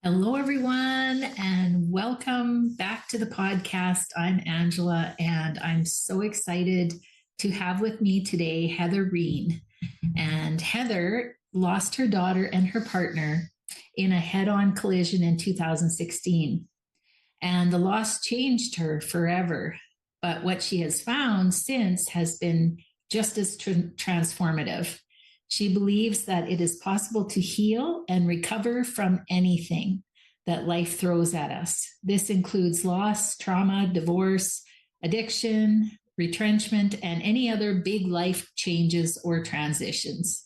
Hello, everyone, and welcome back to the podcast. I'm Angela, and I'm so excited to have with me today Heather Reen. And Heather lost her daughter and her partner in a head on collision in 2016. And the loss changed her forever. But what she has found since has been just as transformative. She believes that it is possible to heal and recover from anything that life throws at us. This includes loss, trauma, divorce, addiction, retrenchment, and any other big life changes or transitions.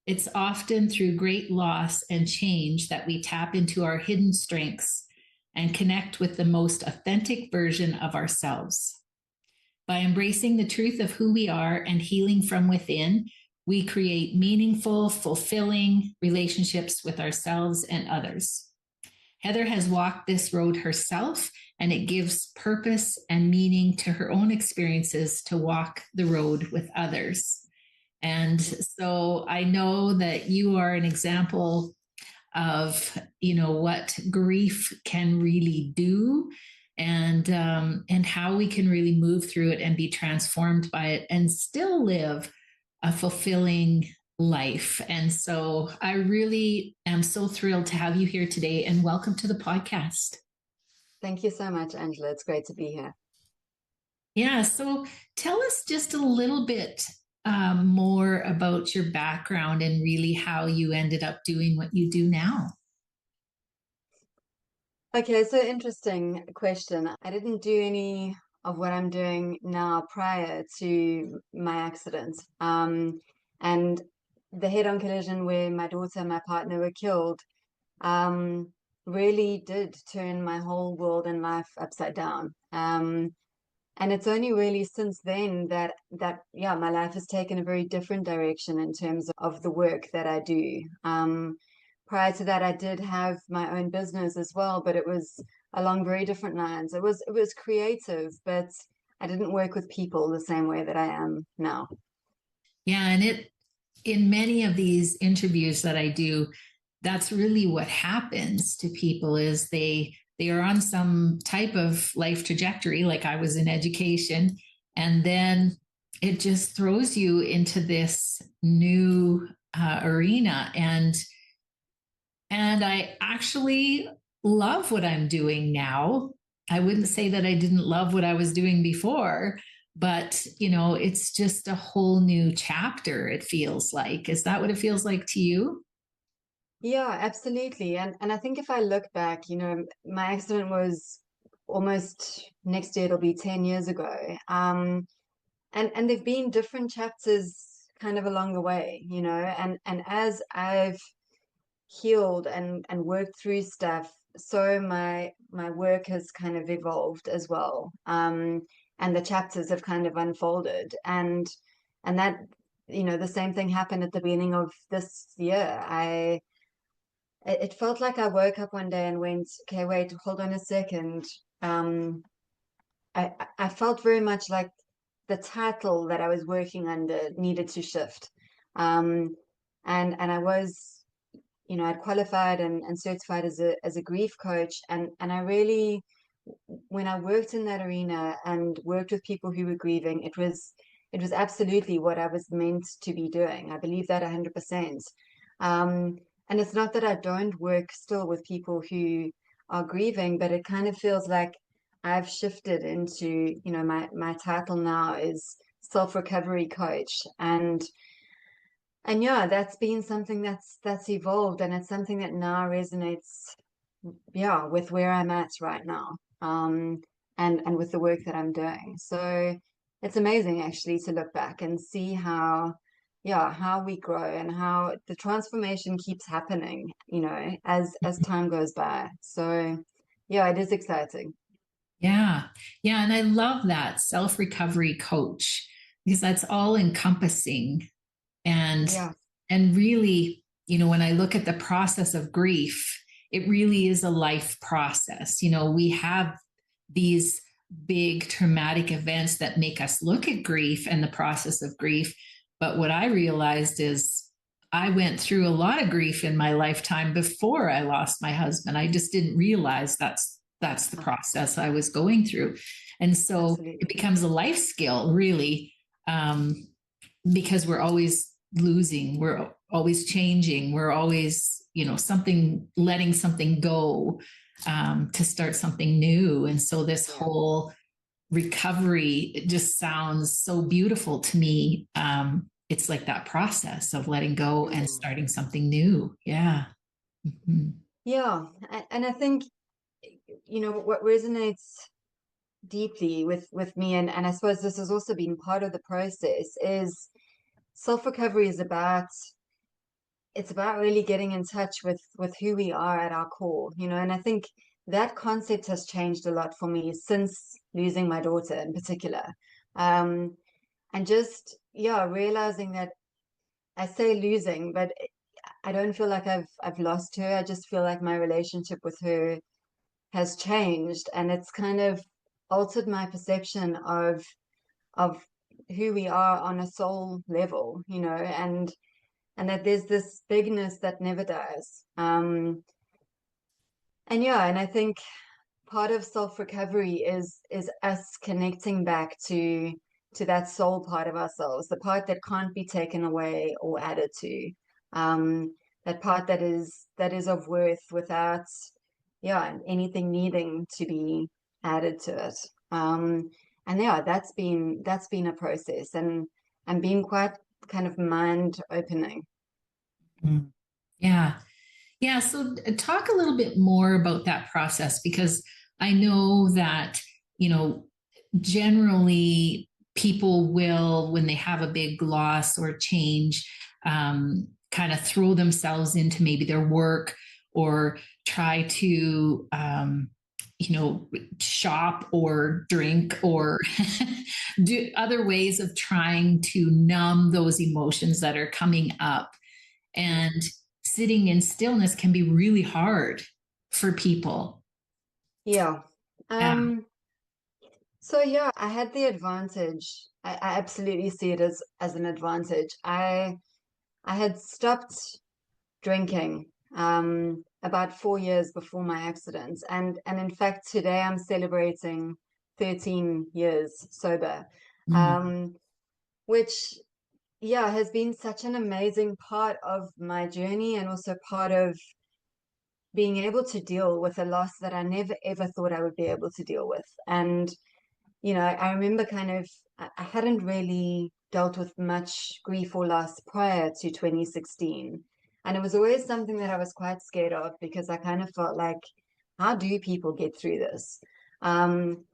It's often through great loss and change that we tap into our hidden strengths and connect with the most authentic version of ourselves. By embracing the truth of who we are and healing from within, we create meaningful, fulfilling relationships with ourselves and others. Heather has walked this road herself, and it gives purpose and meaning to her own experiences to walk the road with others. And so I know that you are an example of, what grief can really do, and how we can really move through it and be transformed by it and still live a fulfilling life. And so I really am so thrilled to have you here today, and welcome to the podcast. Thank you so much, Angela. It's great to be here. Yeah. So tell us just a little bit more about your background and really how you ended up doing what you do now. Okay, so interesting question. I didn't do any of what I'm doing now prior to my accident. And the head-on collision where my daughter and my partner were killed, um, really did turn my whole world and life upside down. And it's only really since then that my life has taken a very different direction in terms of the work that I do. Prior to that, I did have my own business as well, but it was along very different lines. It was creative, but I didn't work with people the same way that I am now. Yeah. And in many of these interviews that I do, that's really what happens to people is they are on some type of life trajectory, like I was in education, and then it just throws you into this new arena. And I actually love what I'm doing now. I wouldn't say that I didn't love what I was doing before, but it's just a whole new chapter, it feels like. Is that what it feels like to you? Yeah, absolutely. And I think if I look back, my accident was almost next year, it'll be 10 years ago. And there've been different chapters kind of along the way, and as I've healed and worked through stuff, so my work has kind of evolved as well. And the chapters have kind of unfolded. And that, the same thing happened at the beginning of this year. It felt like I woke up one day and went, okay, wait, hold on a second. Um, I felt very much like the title that I was working under needed to shift. Um, and I was, I'd qualified and certified as a grief coach. And I really, when I worked in that arena and worked with people who were grieving, it was absolutely what I was meant to be doing. I believe that 100%. Um, and it's not that I don't work still with people who are grieving, but it kind of feels like I've shifted into, my title now is self-recovery coach. And yeah, that's been something that's evolved, and it's something that now resonates, yeah, with where I'm at right now. And with the work that I'm doing. So it's amazing actually to look back and see how we grow and how the transformation keeps happening, as time goes by. So yeah, it is exciting. Yeah. Yeah. And I love that self recovery coach because that's all encompassing. And, Yeah. and really, when I look at the process of grief, it really is a life process. We have these big traumatic events that make us look at grief and the process of grief. But what I realized is I went through a lot of grief in my lifetime before I lost my husband. I just didn't realize that's the Oh, process I was going through. And so it absolutely. becomes a life skill, really, um, because we're always losing, we're always changing, we're always, something, letting something go, to start something new. And so this Yeah. whole recovery, it just sounds so beautiful to me. It's like that process of letting go and Mm. starting something new. Yeah. Mm-hmm. Yeah. And I think, what resonates deeply with me, and I suppose this has also been part of the process, is self-recovery is about it's about really getting in touch with who we are at our core, and I think that concept has changed a lot for me since losing my daughter in particular. Um, and just, yeah, realizing that I say losing, but I don't feel like I've lost her. I just feel like my relationship with her has changed, and it's kind of altered my perception of who we are on a soul level, and that there's this bigness that never dies. And yeah, and I think part of self recovery is us connecting back to that soul part of ourselves, the part that can't be taken away or added to, that part that is of worth without, yeah, anything needing to be added to it. And yeah, that's been a process, and being quite kind of mind opening. Mm. Yeah. Yeah. So talk a little bit more about that process, because I know that, you know, generally people will, when they have a big loss or change, kind of throw themselves into maybe their work, or try to, shop or drink, or do other ways of trying to numb those emotions that are coming up. And sitting in stillness can be really hard for people. Yeah. Yeah. So yeah, I had the advantage. I absolutely see it as an advantage. I had stopped drinking about 4 years before my accident, and in fact today I'm celebrating 13 years sober, Mm. um, which, yeah, has been such an amazing part of my journey, and also part of being able to deal with a loss that I never ever thought I would be able to deal with. And I remember kind of, I hadn't really dealt with much grief or loss prior to 2016. And it was always something that I was quite scared of, because I kind of felt like, how do people get through this? Um,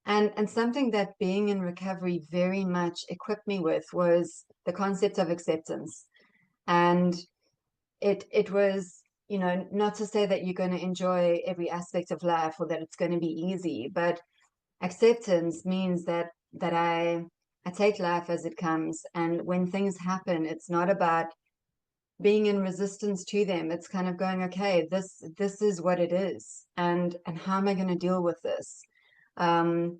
and something that being in recovery very much equipped me with was the concept of acceptance. And it was, not to say that you're going to enjoy every aspect of life, or that it's going to be easy, but acceptance means that I take life as it comes, and when things happen, it's not about being in resistance to them. It's kind of going, okay, this is what it is, and how am I going to deal with this? Um,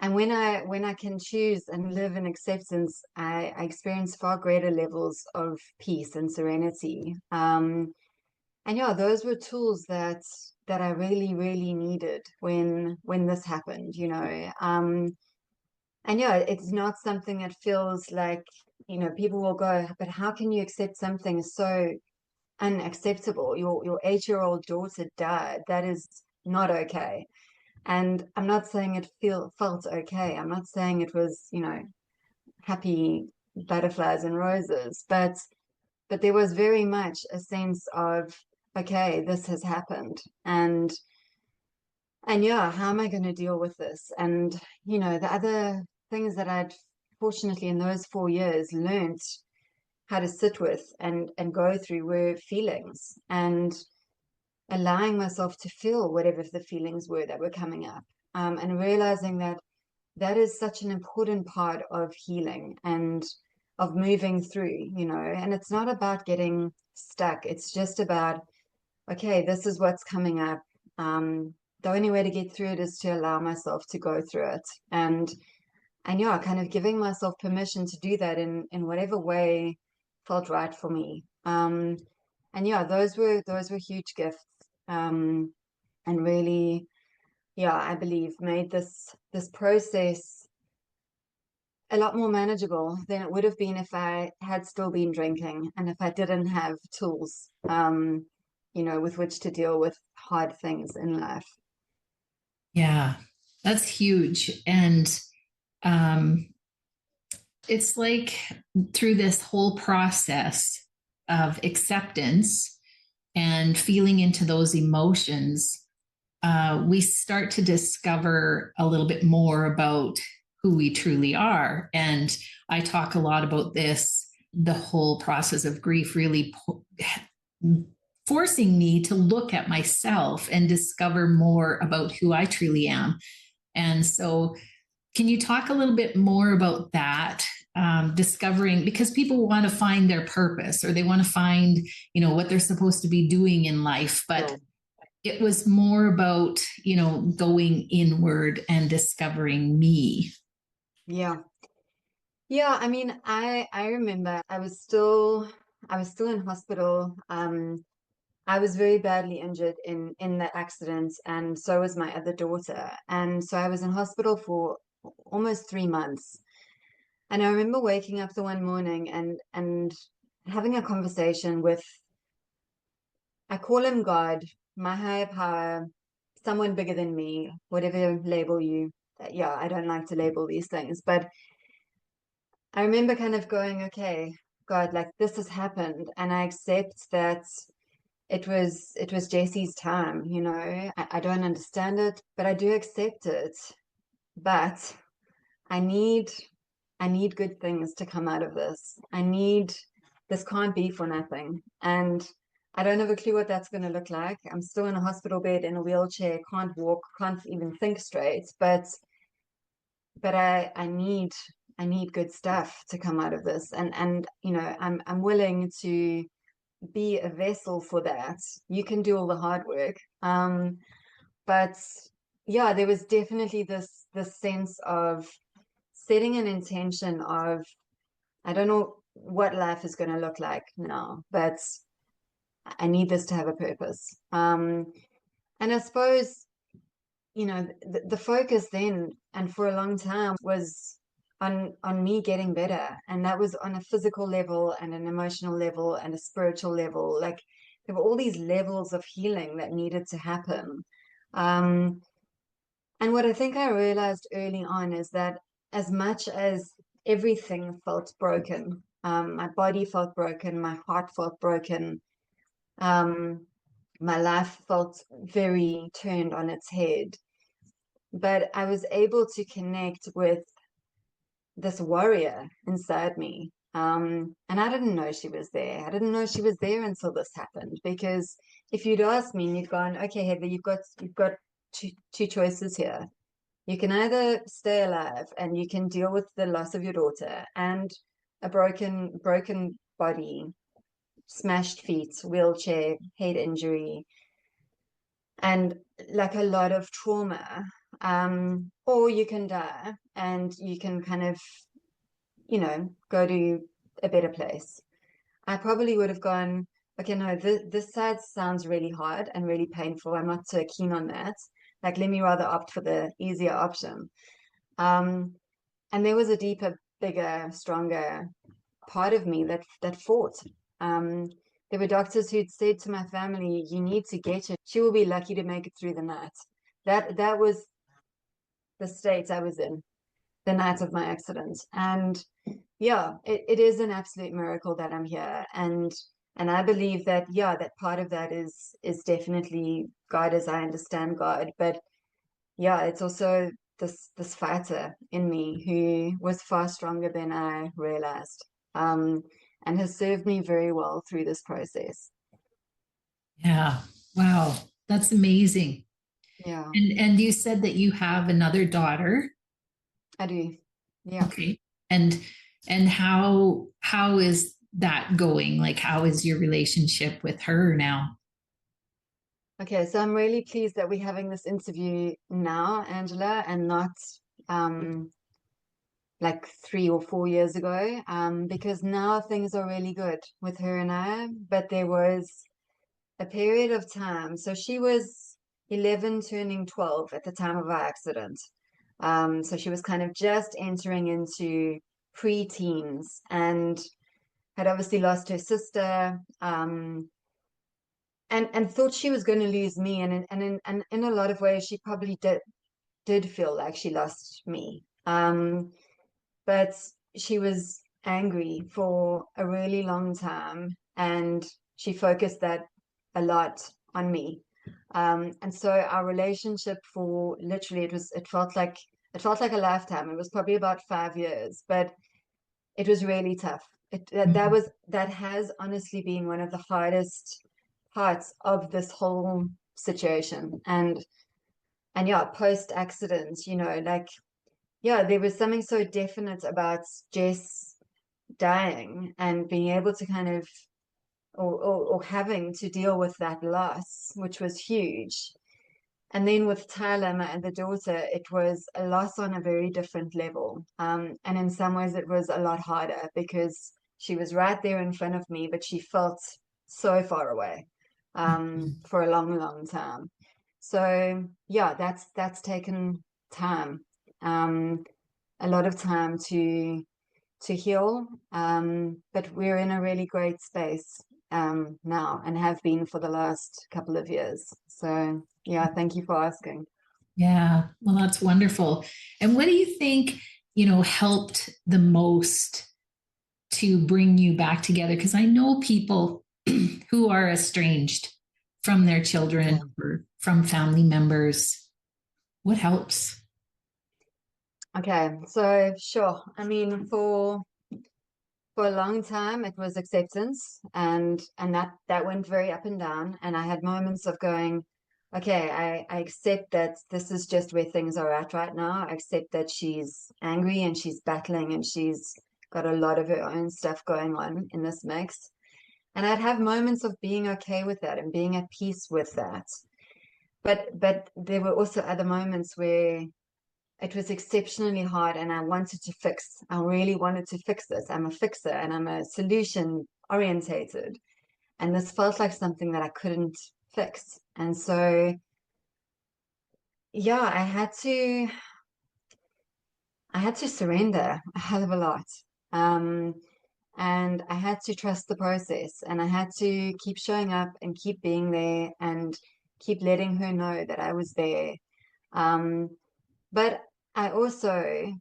and when I can choose and live in acceptance, I experience far greater levels of peace and serenity. And yeah, those were tools that I really, really needed when this happened, and yeah, it's not something that feels like, people will go, but how can you accept something so unacceptable? Your 8-year-old daughter died. That is not okay. And I'm not saying it felt okay. I'm not saying it was, happy butterflies and roses, but there was very much a sense of, okay, this has happened, and yeah, how am I going to deal with this? And the other things that I'd fortunately in those 4 years learned how to sit with and go through were feelings, and allowing myself to feel whatever the feelings were that were coming up, and realizing that that is such an important part of healing and of moving through, and it's not about getting stuck. It's just about, okay, this is what's coming up. The only way to get through it is to allow myself to go through it. And yeah, kind of giving myself permission to do that in whatever way felt right for me. Um, and yeah, those were huge gifts. And really, yeah, I believe made this process a lot more manageable than it would have been if I had still been drinking and if I didn't have tools, with which to deal with hard things in life. Yeah, that's huge. And um, it's like through this whole process of acceptance and feeling into those emotions, we start to discover a little bit more about who we truly are. And I talk a lot about this, the whole process of grief really forcing me to look at myself and discover more about who I truly am. And so, can you talk a little bit more about that? Discovering, because people want to find their purpose or they want to find, what they're supposed to be doing in life, but So, it was more about, going inward and discovering me. yeah. Yeah, I mean, I remember I was still in hospital. I was very badly injured in that accident, and so was my other daughter. And so I was in hospital for almost 3 months. And I remember waking up the one morning and having a conversation with, I call him God, my higher power, someone bigger than me, whatever label you. Yeah, I don't like to label these things, but I remember kind of going, okay, God, like this has happened, and I accept that it was Jesse's time, I don't understand it, but I do accept it. But I need I need good things to come out of this. This can't be for nothing. And I don't have a clue what that's going to look like. I'm still in a hospital bed in a wheelchair, can't walk, can't even think straight, but I need good stuff to come out of this. And I'm willing to be a vessel for that. You can do all the hard work. But yeah, there was definitely this sense of setting an intention of, I don't know what life is going to look like now, but I need this to have a purpose. And I suppose, the focus then and for a long time was on me getting better. And that was on a physical level and an emotional level and a spiritual level. Like there were all these levels of healing that needed to happen. Um, and what I think I realized early on is that as much as everything felt broken, my body felt broken, my heart felt broken, um, my life felt very turned on its head. But I was able to connect with this warrior inside me. And I didn't know she was there. I didn't know she was there until this happened. Because if you'd asked me and you'd gone, okay, Heather, you've got two choices here. You can either stay alive and you can deal with the loss of your daughter and a broken body, smashed feet, wheelchair, head injury, and like a lot of trauma. Or you can die and you can kind of, go to a better place. I probably would have gone, okay, no, this side sounds really hard and really painful. I'm not so keen on that. Like, let me rather opt for the easier option. Um, and there was a deeper, bigger, stronger part of me that fought. Um, there were doctors who'd said to my family, "You need to get her. She will be lucky to make it through the night." That was the state I was in the night of my accident, and yeah, it is an absolute miracle that I'm here, and I believe that that part of that is definitely God as I understand God, but yeah, it's also this fighter in me who was far stronger than I realized, um, and has served me very well through this process. Yeah. Wow. That's amazing. Yeah, And you said that you have another daughter. I do. Yeah. Okay. And how is that going? Like how is your relationship with her now? Okay, so I'm really pleased that we're having this interview now, Angela, and not um like 3 or 4 years ago, because now things are really good with her and I. But there was a period of time. So she was 11 turning 12 at the time of our accident. So she was kind of just entering into pre-teens and had obviously lost her sister, and thought she was going to lose me. And in a lot of ways, she probably did feel like she lost me. But she was angry for a really long time, and she focused that a lot on me. And so our relationship for literally it felt like a lifetime. It was probably about 5 years, but it was really tough. Mhm. That has honestly been one of the hardest parts of this whole situation. And yeah, post accident, like, yeah, there was something so definite about Jess dying and being able to kind of, or having to deal with that loss, which was huge. And then with Tyler and the daughter, it was a loss on a very different level. And in some ways, it was a lot harder because she was right there in front of me, but she felt so far away, for a long, long time. So yeah, that's taken time, um, a lot of time to heal. But we're in a really great space now, and have been for the last couple of years. So yeah, thank you for asking. Yeah, well, that's wonderful. And what do you think, helped the most to bring you back together? Because I know people who are estranged from their children Okay. or from family members. What helps? Okay, so sure. I mean, for a long time it was acceptance, and that went very up and down. And I had moments of going, okay, I accept that this is just where things are at right now. I accept that she's angry and she's battling and she's got a lot of her own stuff going on in this mix. And I'd have moments of being okay with that and being at peace with that. But there were also other moments where it was exceptionally hard, and I wanted to fix. I really wanted to fix this. I'm a fixer and I'm a solution orientated. And this felt like something that I couldn't fix. And so, yeah, I had to surrender a hell of a lot. Um, and I had to trust the process, and I had to keep showing up and keep being there and keep letting her know that I was there. Um, but I also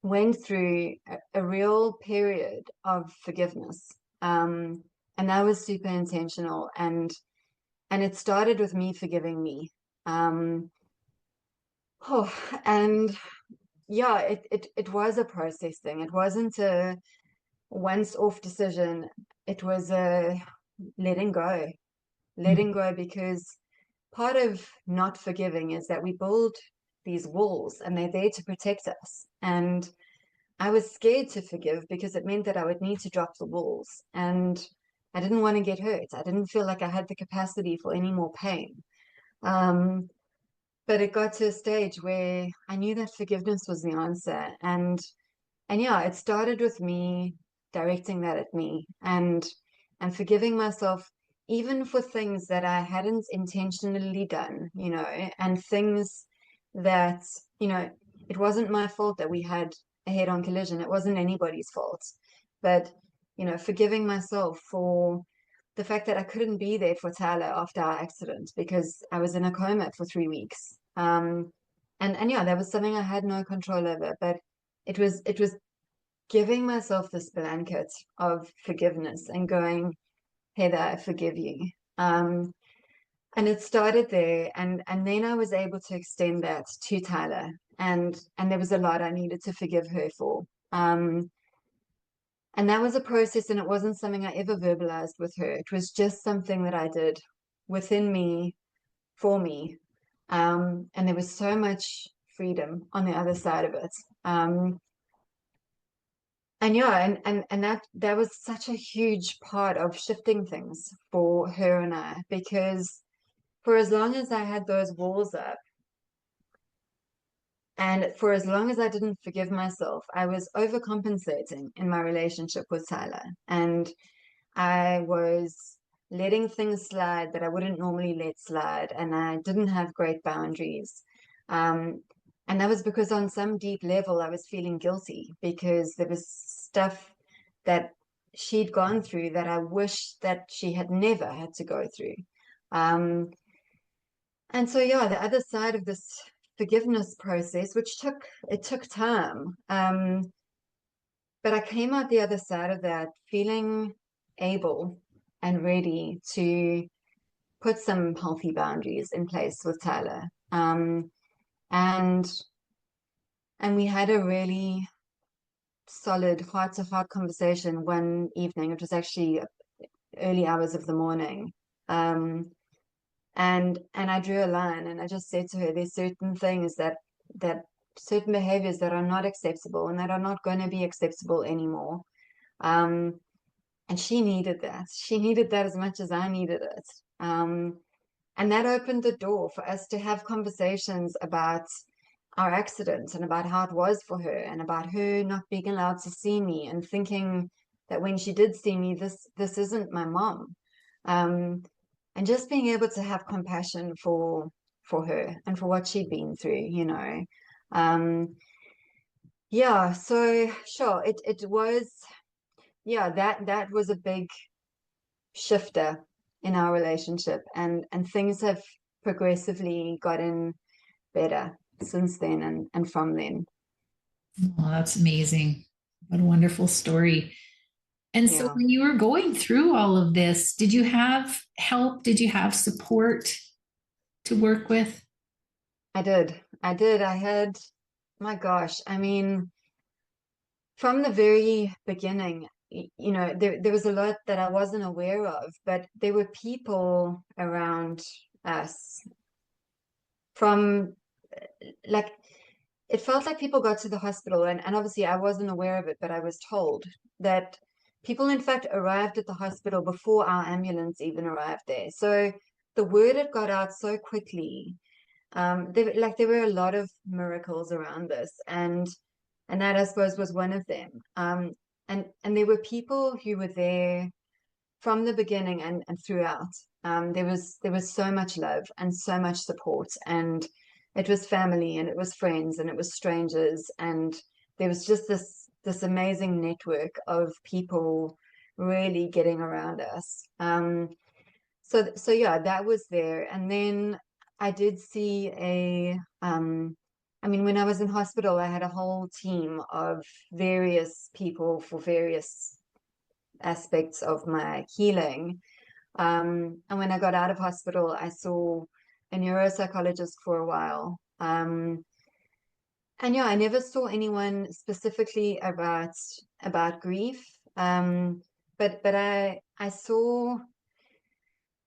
went through a real period of forgiveness. Um, and that was super intentional, and it started with me forgiving me. Um, oh, and yeah, it was a process thing. It wasn't a once off decision. It was a letting go, letting go, because part of not forgiving is that we build these walls and they're there to protect us. And I was scared to forgive because it meant that I would need to drop the walls. And I didn't want to get hurt. I didn't feel like I had the capacity for any more pain. Um, but it got to a stage where I knew that forgiveness was the answer. And yeah, it started with me directing that at me, and forgiving myself even for things that I hadn't intentionally done, and things that, you know, it wasn't my fault that we had a head-on collision. It wasn't anybody's fault. But, forgiving myself for the fact that I couldn't be there for Tyler after our accident because I was in a coma for 3 weeks. And yeah, that was something I had no control over, but it was giving myself this blanket of forgiveness and going, Heather, I forgive you. And it started there, and then I was able to extend that to Tyler, and there was a lot I needed to forgive her for. And that was a process, and it wasn't something I ever verbalized with her. It was just something that I did within me for me. And there was so much freedom on the other side of it. And yeah, and that was such a huge part of shifting things for her and I, because for as long as I had those walls up, And for as long as I didn't forgive myself, I was overcompensating in my relationship with Tyler. And I was letting things slide that I wouldn't normally let slide. And I didn't have great boundaries. Um, and that was because on some deep level, I was feeling guilty because there was stuff that she'd gone through that I wish that she had never had to go through. Um, and so, yeah, the other side of this forgiveness process, which took time, but I came out the other side of that feeling able and ready to put some healthy boundaries in place with Tyler. And and we had a really solid heart-to-heart conversation one evening. It was actually early hours of the morning. And I drew a line and I just said to her, there's certain things that certain behaviors that are not acceptable and that are not going to be acceptable anymore. Um, and she needed that. She needed that as much as I needed it. And that opened the door for us to have conversations about our accident and about how it was for her and about her not being allowed to see me and thinking that when she did see me, this isn't my mom. Um, and just being able to have compassion for her and for what she'd been through, you know. Yeah, so sure, it was, yeah, that was a big shifter in our relationship, and things have progressively gotten better since then and from then. Oh, that's amazing. What a wonderful story. And so, Yeah, when you were going through all of this, did you have help? Did you have support to work with? I did. I had, my gosh, I mean, from the very beginning, you know, there was a lot that I wasn't aware of, but there were people around us from like it felt like people got to the hospital, and obviously I wasn't aware of it, but I was told that people in fact arrived at the hospital before our ambulance even arrived there. So the word had got out so quickly. There were a lot of miracles around this, and that I suppose was one of them. And there were people who were there from the beginning and throughout. There was so much love and so much support, and it was family and it was friends and it was strangers, and there was just this amazing network of people really getting around us. So yeah, that was there, and then I did see I mean, when I was in hospital, I had a whole team of various people for various aspects of my healing. And when I got out of hospital, I saw a neuropsychologist for a while. And yeah, I never saw anyone specifically about grief. But I saw,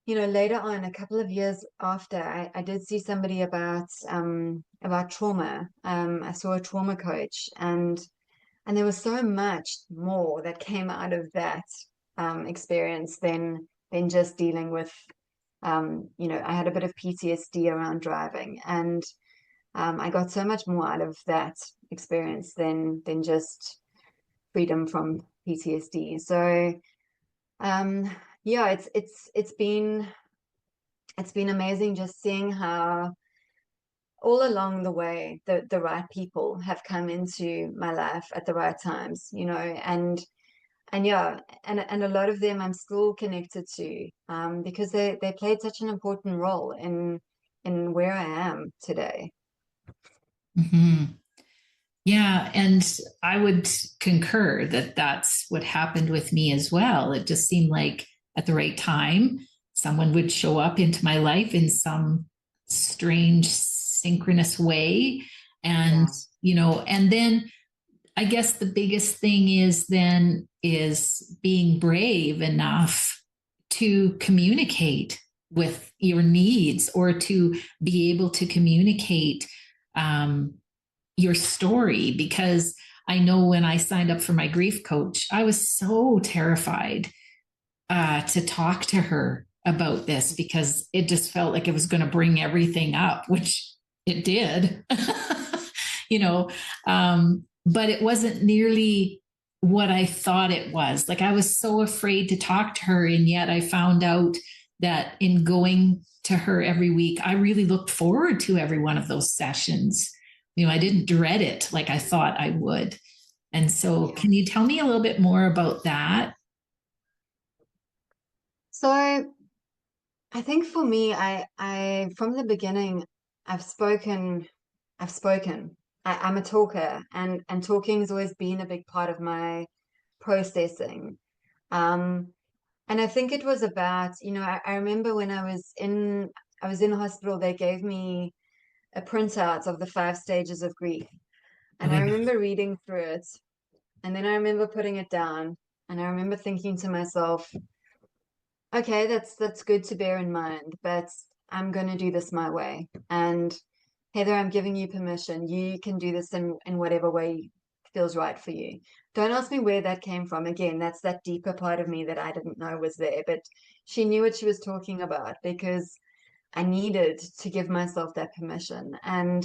you know, later on, a couple of years after, I did see somebody about trauma. I saw a trauma coach, and there was so much more that came out of that experience than just dealing with you know, I had a bit of PTSD around driving, and I got so much more out of that experience than just freedom from PTSD. So um, yeah, it's been amazing just seeing how all along the way the right people have come into my life at the right times, you know, and yeah, and a lot of them I'm still connected to, because they played such an important role in where I am today. Mm-hmm. Yeah, and I would concur that that's what happened with me as well. It just seemed like at the right time, someone would show up into my life in some strange, synchronous way. And, Yeah. and then I guess the biggest thing is being brave enough to communicate with your needs or to be able to communicate um, your story, because I know when I signed up for my grief coach, I was so terrified to talk to her about this because it just felt like it was going to bring everything up, which it did. you know, but it wasn't nearly what I thought it was. Like I was so afraid to talk to her. And yet I found out that in going to her every week, I really looked forward to every one of those sessions. I didn't dread it like I thought I would. And so, Yeah. can you tell me a little bit more about that? So I think for me, I from the beginning, I've spoken, I've spoken. I'm a talker, and talking has always been a big part of my processing. Um, and I think it was about, I remember when I was in hospital, they gave me a printout of the 5 stages of grief. And I Okay. remember reading through it, and then I remember putting it down, and I remember thinking to myself, okay, that's good to bear in mind, but I'm going to do this my way. And Heather, I'm giving you permission. You can do this in whatever way feels right for you. Don't ask me where that came from. Again, that's that deeper part of me that I didn't know was there, but she knew what she was talking about because I needed to give myself that permission. And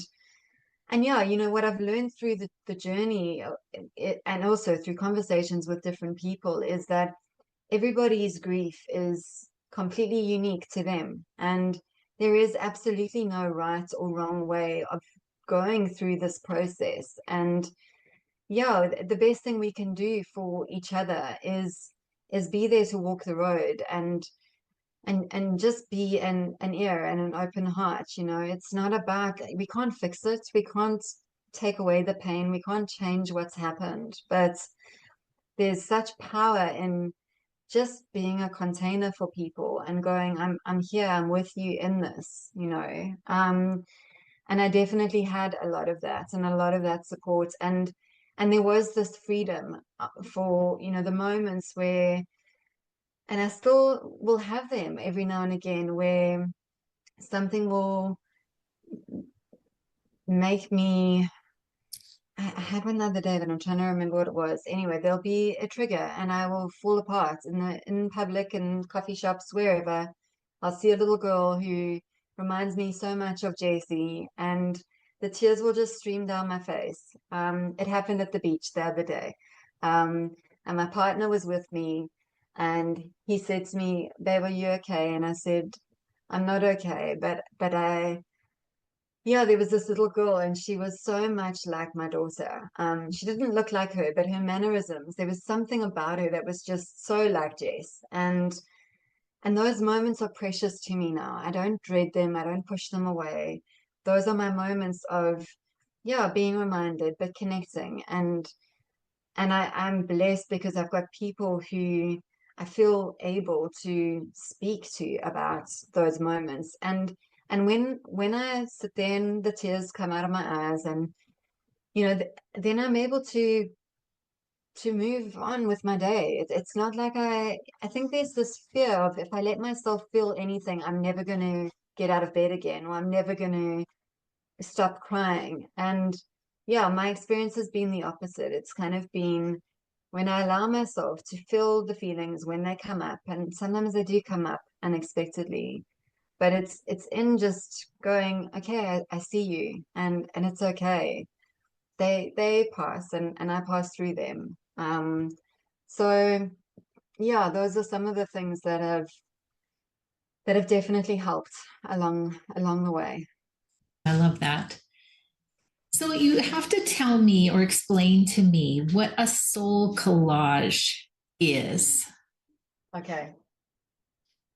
yeah, what I've learned through the journey and also through conversations with different people is that everybody's grief is completely unique to them. And there is absolutely no right or wrong way of going through this process. And yeah, the best thing we can do for each other is be there to walk the road and just be an ear and an open heart. It's not about, we can't fix it, we can't take away the pain, we can't change what's happened, but there's such power in just being a container for people and going, I'm here, I'm with you in this. And I definitely had a lot of that and a lot of that support. And there was this freedom for, the moments where, and I still will have them every now and again, where something will make me. I had one the other day that I'm trying to remember what it was. Anyway, there'll be a trigger and I will fall apart in public and coffee shops, wherever. I'll see a little girl who reminds me so much of JC, and the tears will just stream down my face. It happened at the beach the other day. And my partner was with me and he said to me, "Babe, are you okay?" And I said, "I'm not okay, but yeah, there was this little girl, and she was so much like my daughter. She didn't look like her, but her mannerisms, there was something about her that was just so like Jess. And those moments are precious to me now. I don't dread them, I don't push them away. Those are my moments of, yeah, being reminded, but connecting. And I'm blessed because I've got people who I feel able to speak to about those moments. And when I sit there and the tears come out of my eyes, and then I'm able to move on with my day. It's not like I think there's this fear of, if I let myself feel anything, I'm never going to get out of bed again, or I'm never going to stop crying. And yeah, my experience has been the opposite. It's kind of been when I allow myself to feel the feelings when they come up, and sometimes they do come up unexpectedly, but it's in just going, okay, I see you, and it's okay. They pass, and I pass through them. So yeah, those are some of the things that have definitely helped along the way. I love that. So, you have to tell me or explain to me what a soul collage is. Okay.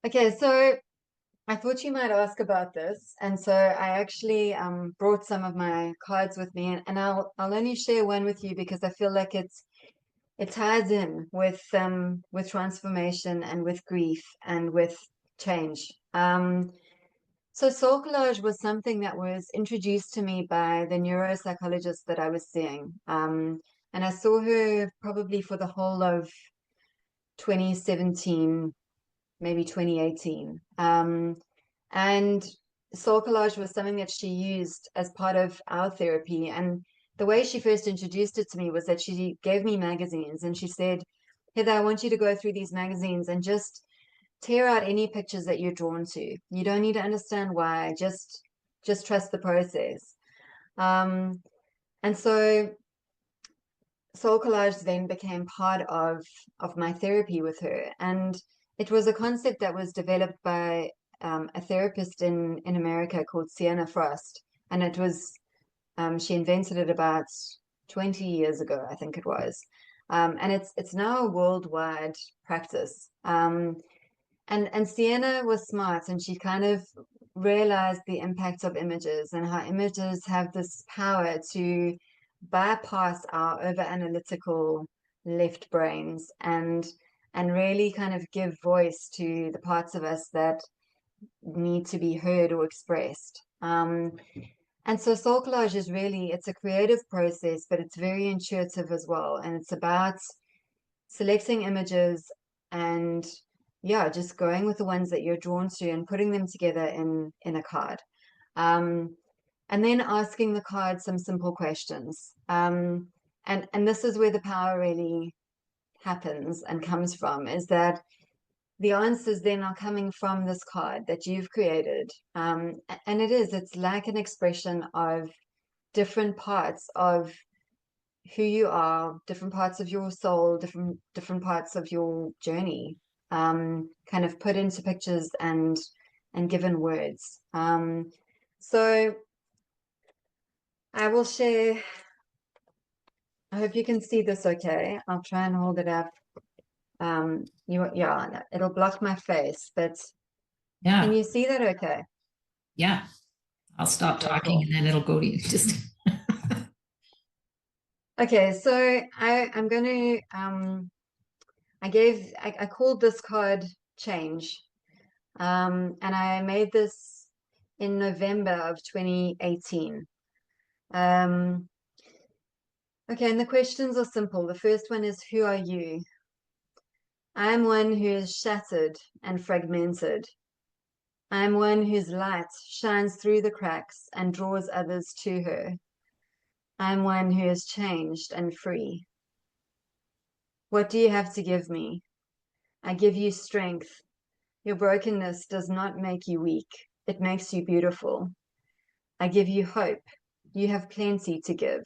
Okay, so I thought you might ask about this, and so I actually brought some of my cards with me, and I'll only share one with you because I feel like it ties in with transformation and with grief and with change. So Soul Collage was something that was introduced to me by the neuropsychologist that I was seeing, and I saw her probably for the whole of 2017, maybe 2018. And Soul Collage was something that she used as part of our therapy. And the way she first introduced it to me was that she gave me magazines and she said, "Heather, I want you to go through these magazines and just tear out any pictures that you're drawn to. You don't need to understand why, just trust the process." Um, And so Soul Collage then became part of my therapy with her. And it was a concept that was developed by a therapist in America called Sienna Frost. And it was she invented it about 20 years ago, I think it was. And it's now a worldwide practice. And Sienna was smart, and she kind of realized the impact of images and how images have this power to bypass our over analytical left brains and really kind of give voice to the parts of us that need to be heard or expressed. And so soul collage is really, it's a creative process, but it's very intuitive as well. And it's about selecting images and yeah, just going with the ones that you're drawn to and putting them together in a card. Um, and then asking the card some simple questions. And this is where the power really happens and comes from, is that the answers then are coming from this card that you've created. And it's like an expression of different parts of who you are, different parts of your soul, different parts of your journey, kind of put into pictures and given words. So I will share. I hope you can see this okay. I'll try and hold it up. Yeah, it'll block my face, but can Yeah. you see that okay? Yeah. I'll stop Okay, talking cool. and then it'll go to you. Just, Okay, so I'm going to I called this card change. And I made this in November of 2018. Um, okay, and the questions are simple. The first one is, who are you? I am one who is shattered and fragmented. I am one whose light shines through the cracks and draws others to her. I am one who is changed and free. What do you have to give me? I give you strength. Your brokenness does not make you weak. It makes you beautiful. I give you hope. You have plenty to give.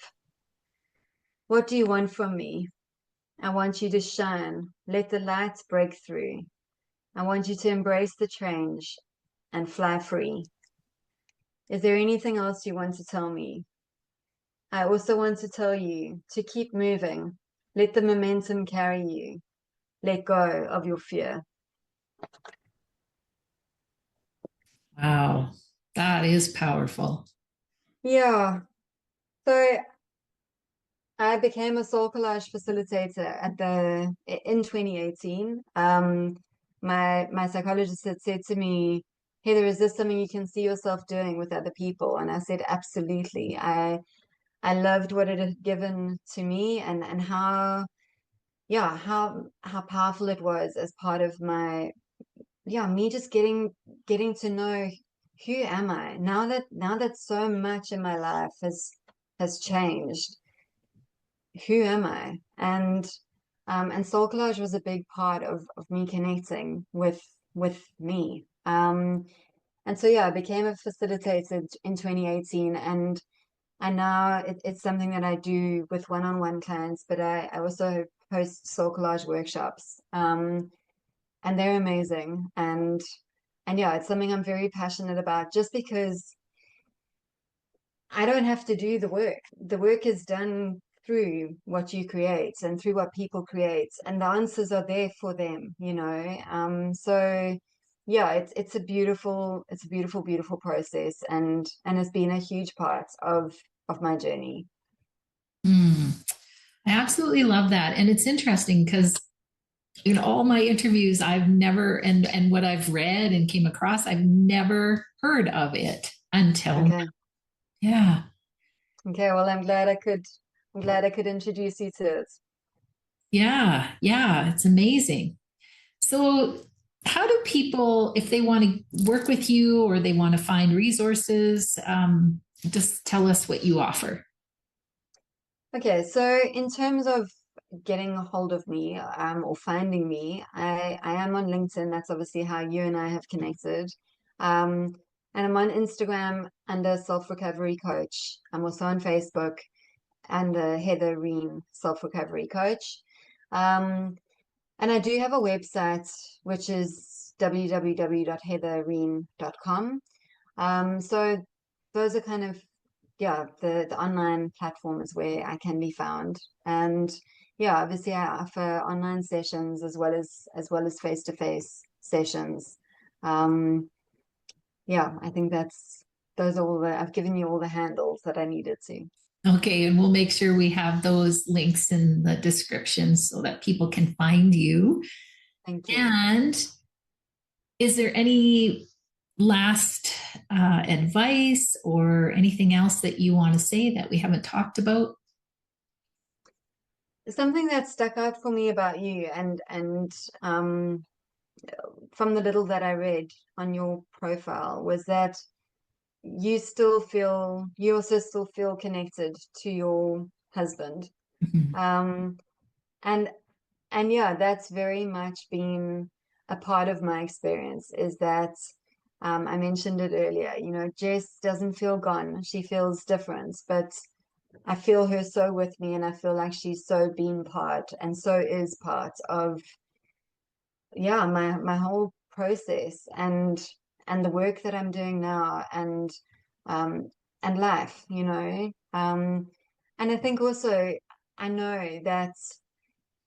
What do you want from me? I want you to shine. Let the light break through. I want you to embrace the change and fly free. Is there anything else you want to tell me? I also want to tell you to keep moving. Let the momentum carry you. Let go of your fear. wow. That is powerful. Yeah. So I became a soul collage facilitator in 2018. My psychologist had said to me, Heather, is this something you can see yourself doing with other people? And I said, absolutely. I loved what it had given to me and how yeah, how powerful it was as part of my me just getting to know who am I now that so much in my life has changed. Who am I? And Soul Collage was a big part of me connecting with me. And so yeah, I became a facilitator in 2018, and now it's something that I do with one-on-one clients, but I also host Soul Collage workshops. And they're amazing. And yeah, it's something I'm very passionate about just because I don't have to do the work. The work is done through what you create and through what people create, and the answers are there for them, you know. So yeah, it's a beautiful, beautiful process, and has been a huge part of my journey. Mm, I absolutely love that. And it's interesting because in all my interviews, I've never, and what I've read and came across, I've never heard of it until, Okay. yeah. Okay, well, I'm glad I could introduce you to it. Yeah. Yeah. It's amazing. So, how do people, if they want to work with you or they want to find resources, just tell us what you offer? Okay, so in terms of getting a hold of me, or finding me, I am on LinkedIn. That's obviously how you and I have connected. Um, and I'm on Instagram under Self Recovery Coach. I'm also on Facebook. under Heather Reen Self-Recovery Coach. Um, and I do have a website, which is www.heatherreen.com. So those are kind of, yeah, the online platforms where I can be found. And yeah, obviously I offer online sessions as well as face-to-face sessions. Um, yeah, I think those are all I've given you all the handles that I needed to. Okay, and we'll make sure we have those links in the description so that people can find you. Thank you. And is there any last advice or anything else that you want to say that we haven't talked about? Something that stuck out for me about you and from the little that I read on your profile was that you also still feel connected to your husband. Mhm. Um, and and yeah, that's very much been a part of my experience is that I mentioned it earlier, Jess doesn't feel gone. She feels different, but I feel her so with me and I feel like she's so been part and so is part of yeah, my whole process and the work that I'm doing now um and life, and I think also I know that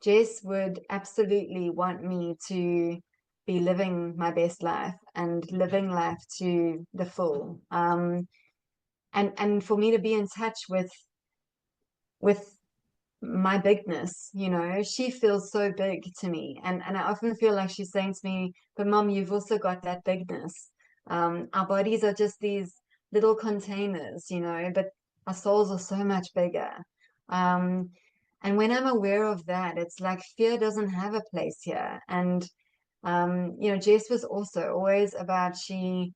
Jess would absolutely want me to be living my best life and living life to the full. And for me to be in touch with my bigness, she feels so big to me. And I often feel like she's saying to me, but Mom, you've also got that bigness. Our bodies are just these little containers, but our souls are so much bigger. Um, and when I'm aware of that, it's like fear doesn't have a place here. And Jess was also always about I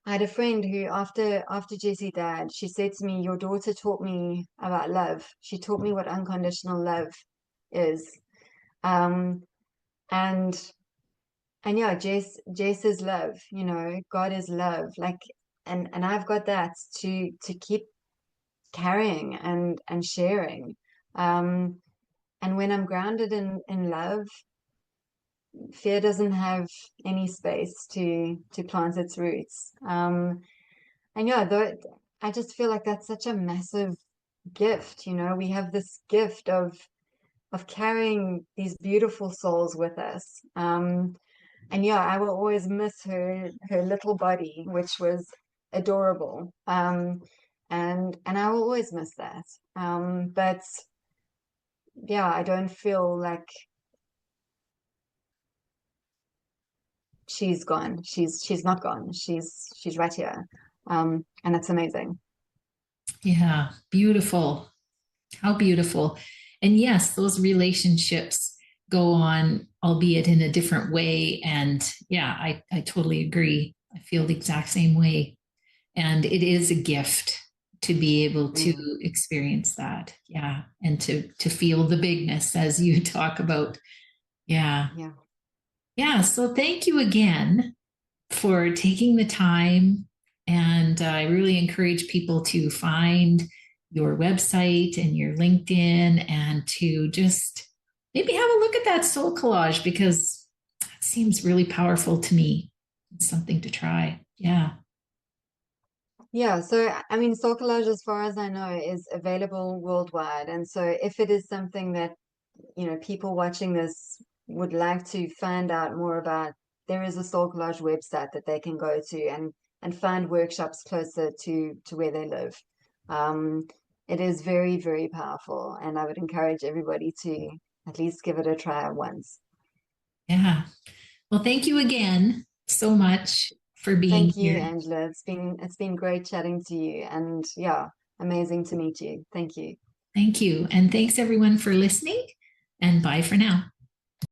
had a friend who after Jessie died, she said to me, "Your daughter taught me about love. She taught me what unconditional love is." Um, and and yeah, Jess is love, God is love. Like and I've got that to keep carrying and sharing. Um, and when I'm grounded in love, fear doesn't have any space to plant its roots. And yeah, though I just feel like that's such a massive gift. We have this gift of carrying these beautiful souls with us. And yeah, I will always miss her little body, which was adorable. And I will always miss that. But yeah, I don't feel like she's gone. She's not gone. She's right here. And it's amazing. Yeah, beautiful. How beautiful. And yes, those relationships go on, albeit in a different way. And yeah, I totally agree. I feel the exact same way. And it is a gift to be able to Mm, experience that. Yeah. And to feel the bigness as you talk about. Yeah. yeah. Yeah. So thank you again for taking the time. And I really encourage people to find your website and your LinkedIn and to just maybe have a look at that soul collage because it seems really powerful to me. It's something to try. Yeah. Yeah, so I mean, Soul Collage, as far as I know, is available worldwide. And so if it is something that, people watching this would like to find out more about, there is a Soul Collage website that they can go to and find workshops closer to where they live. Um, it is very, very powerful, and I would encourage everybody to at least give it a try once. Yeah. Well, thank you again so much for being Thank you, here. Angela. It's been great chatting to you, and yeah, amazing to meet you. Thank you. Thank you. And thanks everyone for listening. And bye for now.